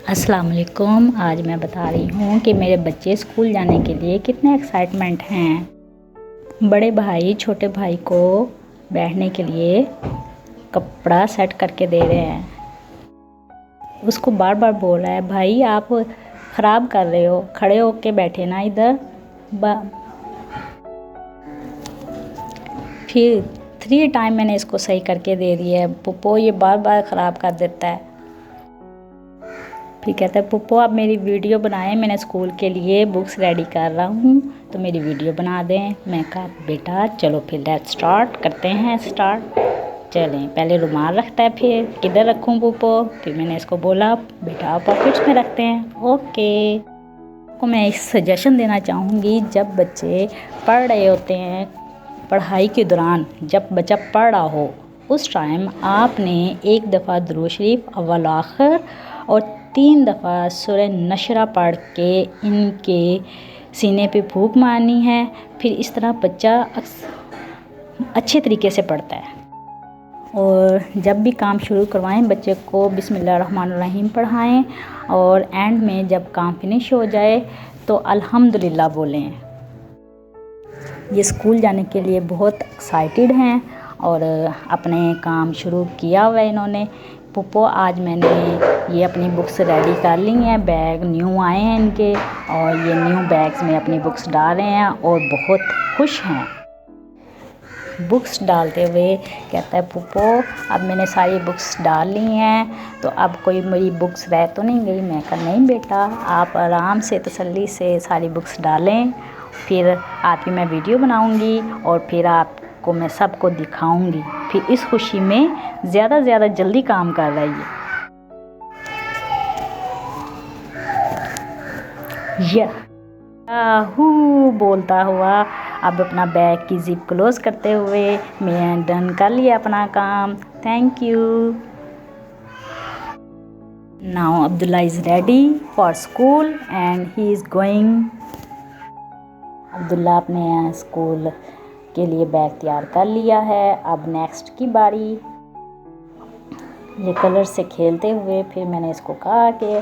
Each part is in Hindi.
अस्सलाम वालेकुम। आज मैं बता रही हूँ कि मेरे बच्चे स्कूल जाने के लिए कितने एक्साइटमेंट हैं। बड़े भाई छोटे भाई को बैठने के लिए कपड़ा सेट करके दे रहे हैं। उसको बार बार बोल रहा है, भाई आप ख़राब कर रहे हो, खड़े होके बैठे ना इधर। फिर 3 टाइम मैंने इसको सही करके दे दिया है। पुप्पो ये बार बार ख़राब कर देता है। फिर कहता है, पुप्पो आप मेरी वीडियो बनाएं, मैंने स्कूल के लिए बुक्स रेडी कर रहा हूँ तो मेरी वीडियो बना दें। मैं कहा बेटा चलो फिर लेट्स स्टार्ट करते हैं। चलें, पहले रुमाल रखता है, फिर किधर रखूँ पुप्पो। फिर मैंने इसको बोला बेटा पॉकेट्स में रखते हैं। ओके। को मैं एक सजेशन देना चाहूँगी, जब बच्चे पढ़ रहे होते हैं, पढ़ाई के दौरान जब बच्चा पढ़ रहा हो उस टाइम आपने एक दफ़ा दुरूद शरीफ अव्वल आखिर और 3 दफ़ा सूरह नशरा पढ़ के इनके सीने पे फूंक मारनी है। फिर इस तरह बच्चा अच्छे तरीके से पढ़ता है। और जब भी काम शुरू करवाएं बच्चे को बिस्मिल्लाहिर्रहमानिर्रहीम पढ़ाएं और एंड में जब काम फिनिश हो जाए तो अल्हम्दुलिल्लाह बोलें। ये स्कूल जाने के लिए बहुत एक्साइटेड हैं और अपने काम शुरू किया हुआ है इन्होंने। पुप्पो आज मैंने ये अपनी बुक्स रेडी कर ली हैं, बैग न्यू आए हैं इनके और ये न्यू बैग्स में अपनी बुक्स डाल रहे हैं और बहुत खुश हैं। बुक्स डालते हुए कहता है, पुप्पो अब मैंने सारी बुक्स डाल ली हैं तो अब कोई मेरी बुक्स रह तो नहीं गई। मैं कहा नहीं बेटा, आप आराम से तसल्ली से सारी बुक्स डालें, फिर आपकी मैं वीडियो बनाऊंगी और फिर आपको मैं सबको दिखाऊंगी। फिर इस खुशी में ज़्यादा जल्दी काम कर रही है। याहू बोलता हुआ अब अपना बैग की जिप क्लोज करते हुए मैं डन कर लिया अपना काम। Thank you. Now Abdullah is ready for school and he is going. Abdullah अपने स्कूल के लिए बैग तैयार कर लिया है। अब नेक्स्ट की बारी। ये कलर से खेलते हुए फिर मैंने इसको कहा कि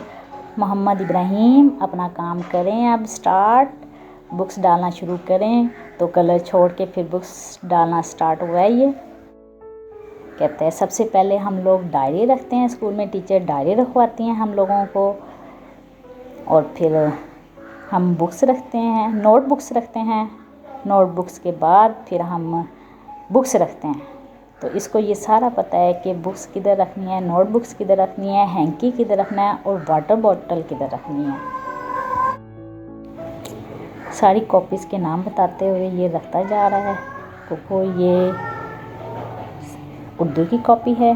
मोहम्मद इब्राहिम अपना काम करें, अब स्टार्ट बुक्स डालना शुरू करें। तो कलर छोड़ के फिर बुक्स डालना स्टार्ट हुआ है। ये कहते हैं सबसे पहले हम लोग डायरी रखते हैं, स्कूल में टीचर डायरी रखवाती हैं हम लोगों को और फिर हम बुक्स रखते हैं, नोटबुक्स रखते हैं। नोटबुक्स के बाद फिर हम बुक्स रखते हैं। तो इसको ये सारा पता है कि बुक्स किधर रखनी है, नोटबुक्स किधर रखनी है, हैंकी किधर रखना है और वाटर बॉटल किधर रखनी है। सारी कॉपीज़ के नाम बताते हुए ये रखता जा रहा है। तो ये उर्दू की कॉपी है,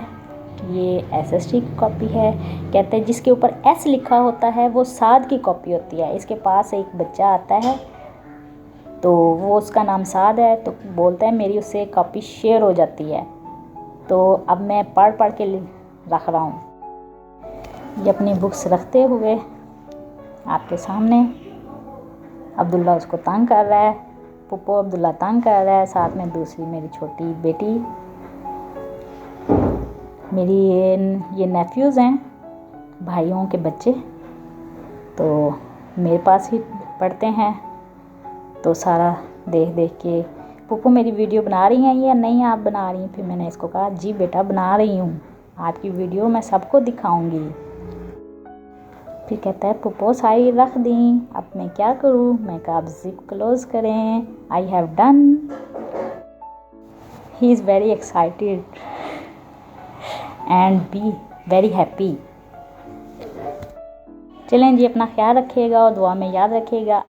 ये एसएसटी की कॉपी है। कहते हैं जिसके ऊपर एस लिखा होता है वो साद की कॉपी होती है। इसके पास एक बच्चा आता है तो वो उसका नाम साद है तो बोलता है मेरी उससे कॉपी शेयर हो जाती है। तो अब मैं पढ़ के रख रहा हूँ। ये अपनी बुक्स रखते हुए आपके सामने अब्दुल्ला उसको तंग कर रहा है। पुप्पो अब्दुल्ला तंग कर रहा है, साथ में दूसरी मेरी छोटी बेटी। मेरी ये नेफ्यूज़ हैं, भाइयों के बच्चे, तो मेरे पास ही पढ़ते हैं। तो सारा देख के पुप्पो मेरी वीडियो बना रही हैं या नहीं आप बना रही हैं। फिर मैंने इसको कहा जी बेटा बना रही हूँ, आपकी वीडियो मैं सबको दिखाऊंगी। फिर कहता है पुप्पो सारी रख दी, अब मैं क्या करूँ। मैं कहा अब जिप क्लोज करें। I have done. He is very excited and be very happy. चलें जी, अपना ख्याल रखिएगा और दुआ में याद रखिएगा।